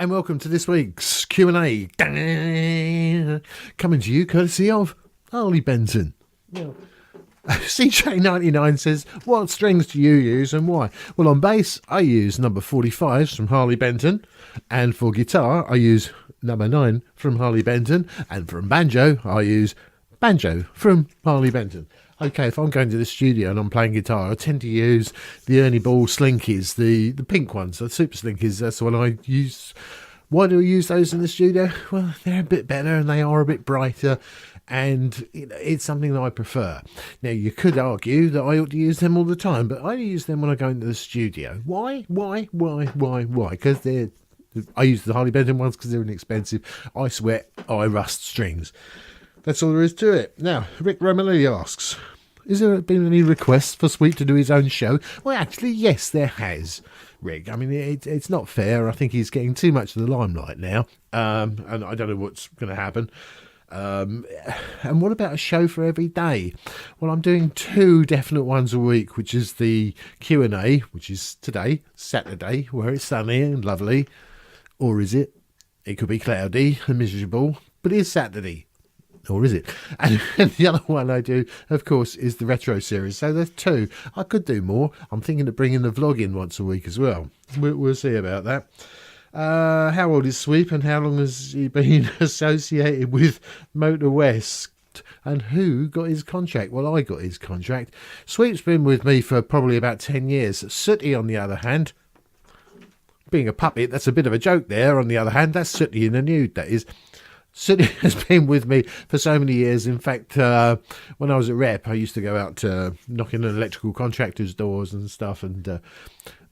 And welcome to this week's Q&A. Coming to you courtesy of Harley Benton. CJ99 says, what strings do you use and why? Well, on bass, I use number 45s from Harley Benton. And for guitar, I use number 9 from Harley Benton. And from banjo, I use banjo from Harley Benton. Okay, if I'm going to the studio and I'm playing guitar, I tend to use the Ernie Ball Slinkies, the pink ones, the Super Slinkies. That's the one I use. Why do I use those in the studio? Well, they're a bit better and they are a bit brighter, and it's something that I prefer. Now, you could argue that I ought to use them all the time, but I use them when I go into the studio. Why? Because I use the Harley Benton ones because they're inexpensive. I sweat, I rust strings. That's all there is to it. Now, Rick Romilly asks, has there been any requests for Sweet to do his own show? Well, actually, yes, there has, Rick. I mean, it's not fair. I think he's getting too much of the limelight now, and I don't know what's going to happen. And what about a show for every day? Well, I'm doing 2 definite ones a week, which is the Q&A, which is today, Saturday, where it's sunny and lovely. Or is it? It could be cloudy and miserable, but it is Saturday. Or is it? And the other one I do, of course, is the retro series. So there's 2. I could do more. I'm thinking of bringing the vlog in once a week as well. We'll see about that. How old is Sweep and how long has he been associated with Motor West? And who got his contract? Well, I got his contract. Sweep's been with me for probably about 10 years. Sooty, on the other hand, being a puppet, that's a bit of a joke there. On the other hand, that's Sooty in the nude, that is. Sooty has been with me for so many years. In fact, when I was at Rep, I used to go out knocking on electrical contractors' doors and stuff. And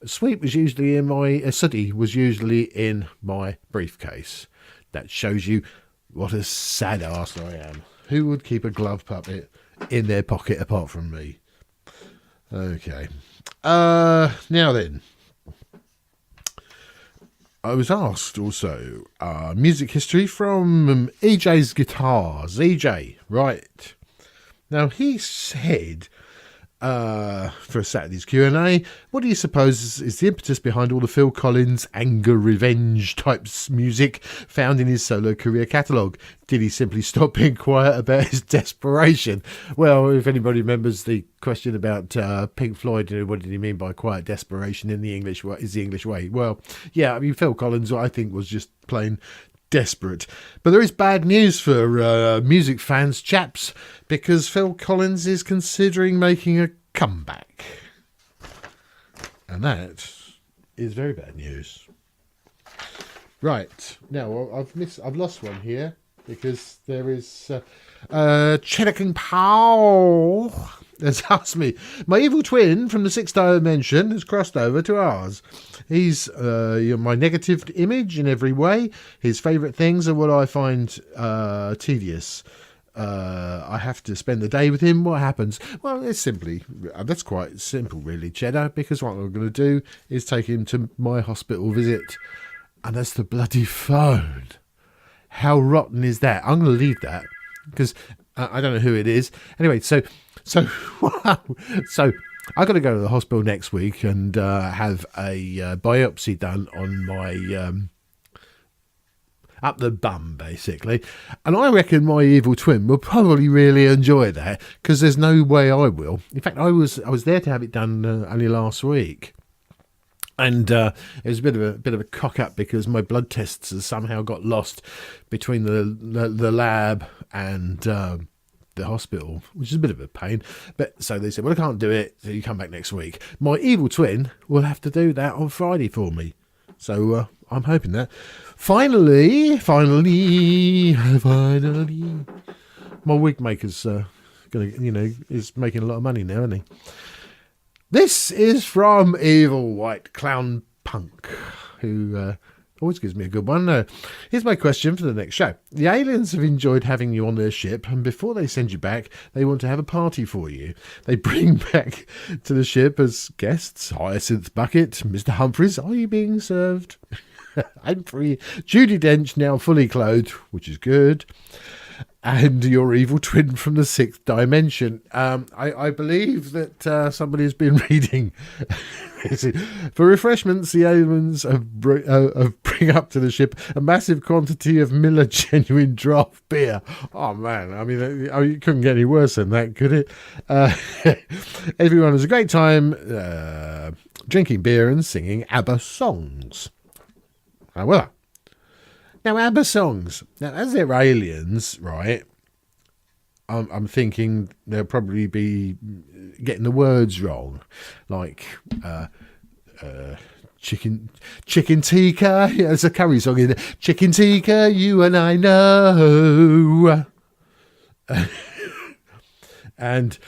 Sweep was usually in my Sooty was usually in my briefcase. That shows you what a sad ass I am. Who would keep a glove puppet in their pocket apart from me? Okay. Now then. I was asked also music history from EJ's Guitars. EJ, right. Now, he said, for Saturday's Q&A, what do you suppose is the impetus behind all the Phil Collins anger, revenge types music found in his solo career catalogue? Did he simply stop being quiet about his desperation? Well, if anybody remembers the question about Pink Floyd, what did he mean by quiet desperation in the English way? Is the English way? Well, yeah, I mean, Phil Collins, I think, was just plain desperate. But there is bad news for music fans, chaps, because Phil Collins is considering making a comeback. And that is very bad news. Right, now I've lost one here because there is Cheddar King Powell has asked me, my evil twin from the 6th dimension has crossed over to ours. He's my negative image in every way. His favourite things are what I find tedious. I have to spend the day with him. What happens? Well, that's quite simple, really, Cheddar, because what I'm going to do is take him to my hospital visit, and that's the bloody phone. How rotten is that? I'm going to leave that because I don't know who it is. Anyway, so I got to go to the hospital next week and have a biopsy done on my up the bum, basically. And I reckon my evil twin will probably really enjoy that because there's no way I will. In fact, I was there to have it done only last week. And it was a bit of a cock up because my blood tests have somehow got lost between the lab and the hospital, which is a bit of a pain. But so they said, well, I can't do it, so you come back next week. My evil twin will have to do that on Friday for me. So I'm hoping that finally, my wig maker's is making a lot of money now, isn't he? This is from Evil White Clown Punk, who always gives me a good one. Here's my question for the next show. The aliens have enjoyed having you on their ship, and before they send you back, they want to have a party for you. They bring back to the ship as guests Hyacinth Bucket, Mr. Humphreys. Are you being served? I'm free. Judi Dench, now fully clothed, which is good. and your evil twin from the sixth dimension. I believe that somebody has been reading. For refreshments, the aliens have bring up to the ship a massive quantity of Miller Genuine Draft Beer. Oh man, I mean, it couldn't get any worse than that, could it? Everyone has a great time drinking beer and singing ABBA songs. Well, now ABBA songs. Now, as they're aliens, right? I'm thinking they'll probably be getting the words wrong, like chicken tikka. Yeah, there's a curry song in there. Chicken tikka, you and I know. And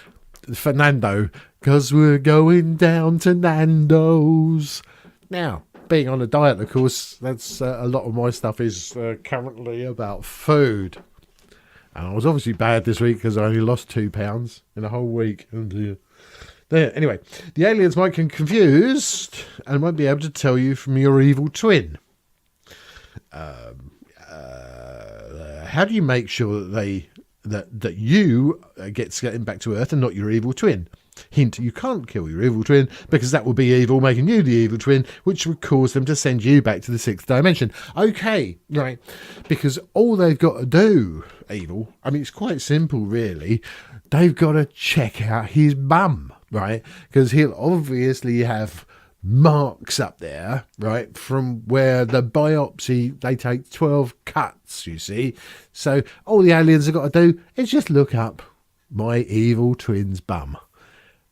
Fernando, 'cause we're going down to Nando's. Now, being on a diet, of course, that's a lot of my stuff is currently about food. And I was obviously bad this week because I only lost 2 pounds in a whole week. And there. Anyway, the aliens might get confused and won't be able to tell you from your evil twin. How do you make sure that you getting back to Earth and not your evil twin? Hint, you can't kill your evil twin because that would be evil, making you the evil twin, which would cause them to send you back to the sixth dimension. Okay, right, because all they've got to do, evil, I mean, it's quite simple, really. They've got to check out his bum, right? Because he'll obviously have marks up there, right, from where the biopsy, they take 12 cuts, you see. So all the aliens have got to do is just look up my evil twin's bum.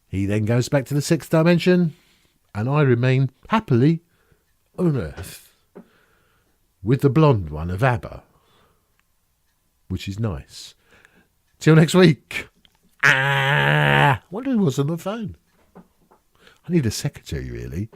He then goes back to the sixth dimension, and I remain happily on Earth with the blonde one of ABBA, which is nice. Till next week. Wonder who was on the phone. I need a secretary, really.